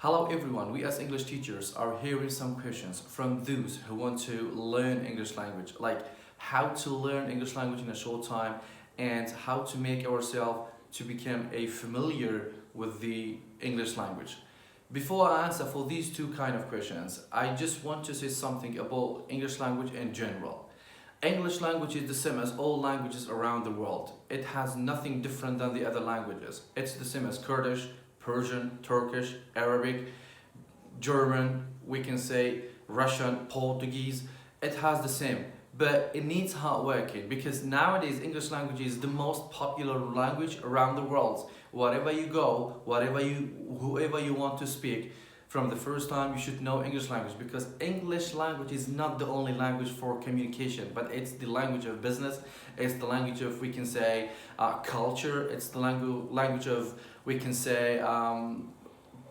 Hello everyone, we as English teachers are hearing some questions from those who want to learn English language, like how to learn English language in a short time and how to make ourselves to become familiar with the English language. Before I answer for these two kind of questions, I just want to say something about English language in general. English language is the same as all languages around the world. It has nothing different than the other languages. It's the same as Kurdish, Persian, Turkish, Arabic, German, we can say Russian, Portuguese. It has the same, but it needs hard working because nowadays English language is the most popular language around the world. Wherever you go, whoever you want to speak, from the first time you should know English language, because English language is not the only language for communication, but it's the language of business, it's the language of, we can say, culture, it's the language of, we can say,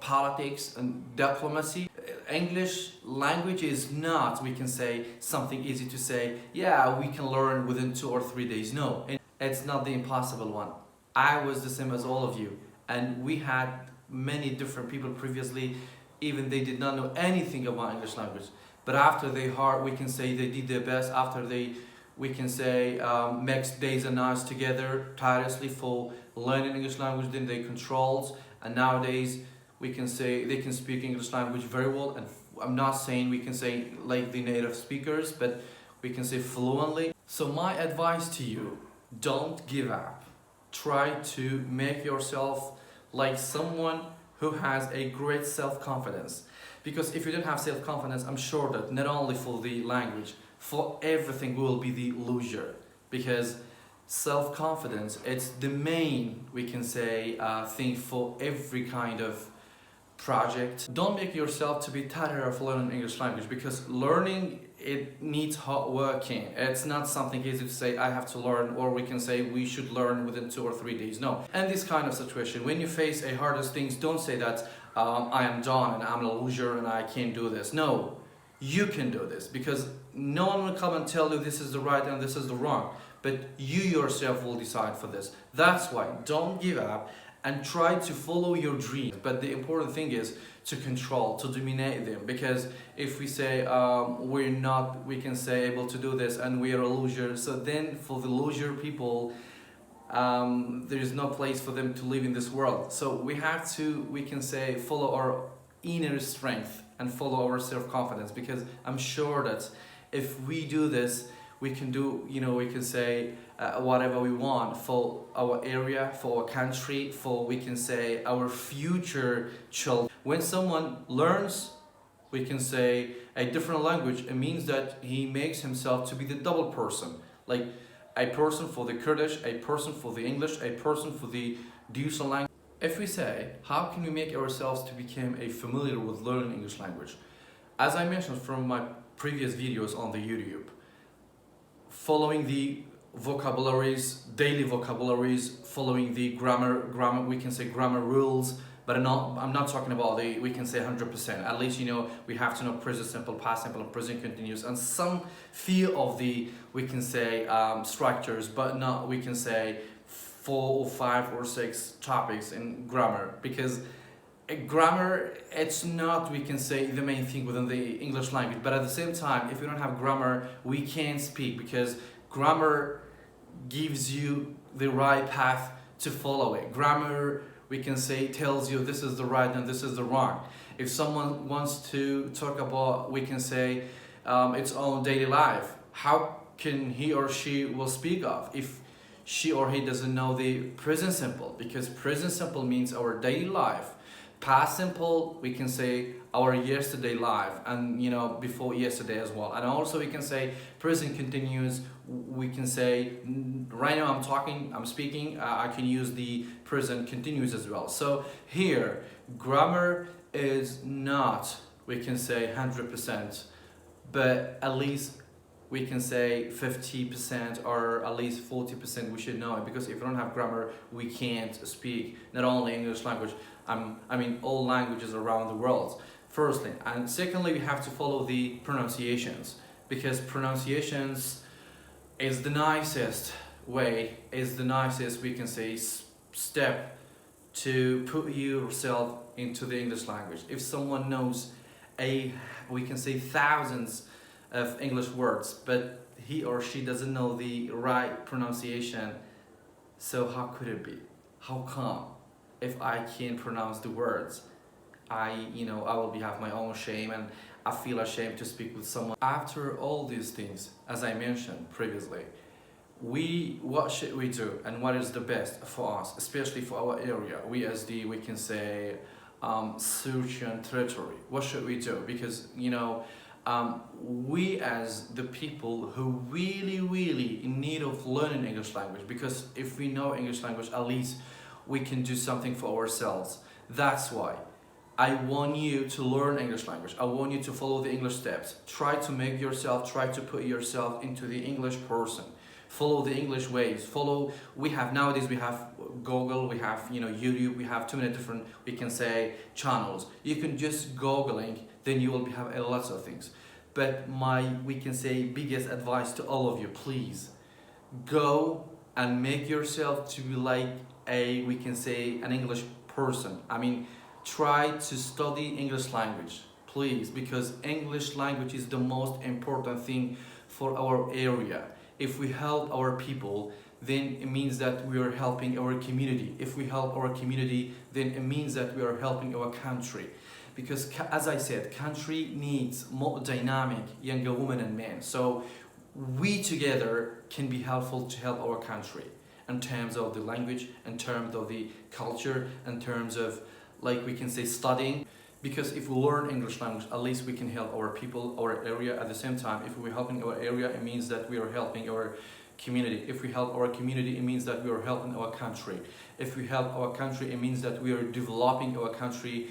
politics and diplomacy. English language is not, we can say, something easy to say, yeah, we can learn within 2 or 3 days. No, it's not the impossible one. I was the same as all of you, and we had many different people previously, even they did not know anything about English language. But after they heard, we can say they did their best, after they, we can say, mixed days and nights together tirelessly for learning English language, then they controlled, and nowadays we can say they can speak English language very well. And I'm not saying we can say like the native speakers, but we can say fluently. So my advice to you, don't give up. Try to make yourself like someone who has a great self-confidence, because if you don't have self-confidence, I'm sure that not only for the language, for everything will be the loser, because self-confidence, it's the main, we can say, thing for every kind of project. Don't make yourself to be tired of learning English language, because learning, it needs hard working. It's not something easy to say I have to learn, or we can say we should learn within 2 or 3 days. No. And this kind of situation, when you face a hardest things, don't say that I am done and I'm a loser and I can't do this. No, you can do this, because no one will come and tell you this is the right and this is the wrong, but you yourself will decide for this. That's why don't give up and try to follow your dreams. But the important thing is to control, to dominate them, because if we say we're not, we can say, able to do this and we are a loser, so then for the loser people, there is no place for them to live in this world. So we have to, we can say, follow our inner strength and follow our self-confidence, because I'm sure that if we do this, we can do, we can say whatever we want for our area, for our country, for, we can say, our future children. When someone learns, we can say, a different language, it means that he makes himself to be the double person, like a person for the Kurdish, a person for the English, a person for the Deutsch language. If we say, how can we make ourselves to become familiar with learning English language? As I mentioned from my previous videos on the YouTube, following the vocabularies, daily vocabularies, following the grammar, we can say grammar rules, but I'm not talking about the, we can say 100%. At least, we have to know present simple, past simple, and present continuous, and some feel of the, we can say, structures, but not, we can say, 4 or 5 or 6 topics in grammar, because grammar, it's not, we can say, the main thing within the English language. But at the same time, if you don't have grammar, we can't speak, because grammar gives you the right path to follow it. Grammar, we can say, tells you this is the right and this is the wrong. If someone wants to talk about, we can say, its own daily life, how can he or she will speak of if she or he doesn't know the present simple? Because present simple means our daily life. Past simple, we can say our yesterday life, and before yesterday as well. And also we can say present continuous, we can say right now I'm speaking, I can use the present continuous as well. So here, grammar is not, we can say, 100%, but at least we can say 50% or at least 40% we should know it, because if we don't have grammar, we can't speak not only English language, I mean all languages around the world, firstly. And secondly, we have to follow the pronunciations, because pronunciations is the nicest way, is the nicest, we can say, step to put yourself into the English language. If someone knows we can say thousands of English words, but he or she doesn't know the right pronunciation, so how could it be? How come? If I can't pronounce the words, I will have my own shame, and I feel ashamed to speak with someone. After all these things, as I mentioned previously, what should we do, and what is the best for us, especially for our area? We as we can say Syrian territory. What should we do? Because we as the people who really in need of learning English language, because if we know English language, at least we can do something for ourselves. That's why I want you to learn English language. I want you to follow the English steps. Try to put yourself into the English person. Follow the English ways. Nowadays we have Google, we have YouTube, we have too many different, we can say, channels. You can just Googling, then you will have a lot of things. But we can say, biggest advice to all of you, please go and make yourself to be like we can say, an English person. I mean, try to study English language, please, because English language is the most important thing for our area. If we help our people, then it means that we are helping our community. If we help our community, then it means that we are helping our country. Because as I said, country needs more dynamic younger women and men. So we together can be helpful to help our country in terms of the language, in terms of the culture, in terms of, like we can say, studying. Because if we learn English language, at least we can help our people, our area. At the same time, if we're helping our area, it means that we are helping our community. If we help our community, it means that we are helping our country. If we help our country, it means that we are developing our country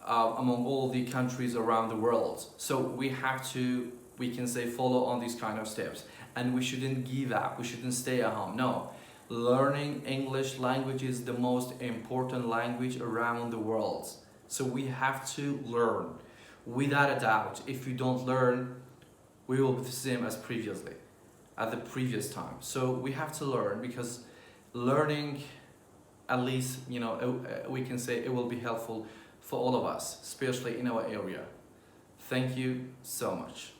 among all the countries around the world. So we have to, we can say, follow on these kind of steps. And we shouldn't give up, we shouldn't stay at home. No, learning English language is the most important language around the world. So we have to learn. Without a doubt, if you don't learn, we will be the same as previously, at the previous time. So we have to learn, because learning, at least, we can say it will be helpful for all of us, especially in our area. Thank you so much.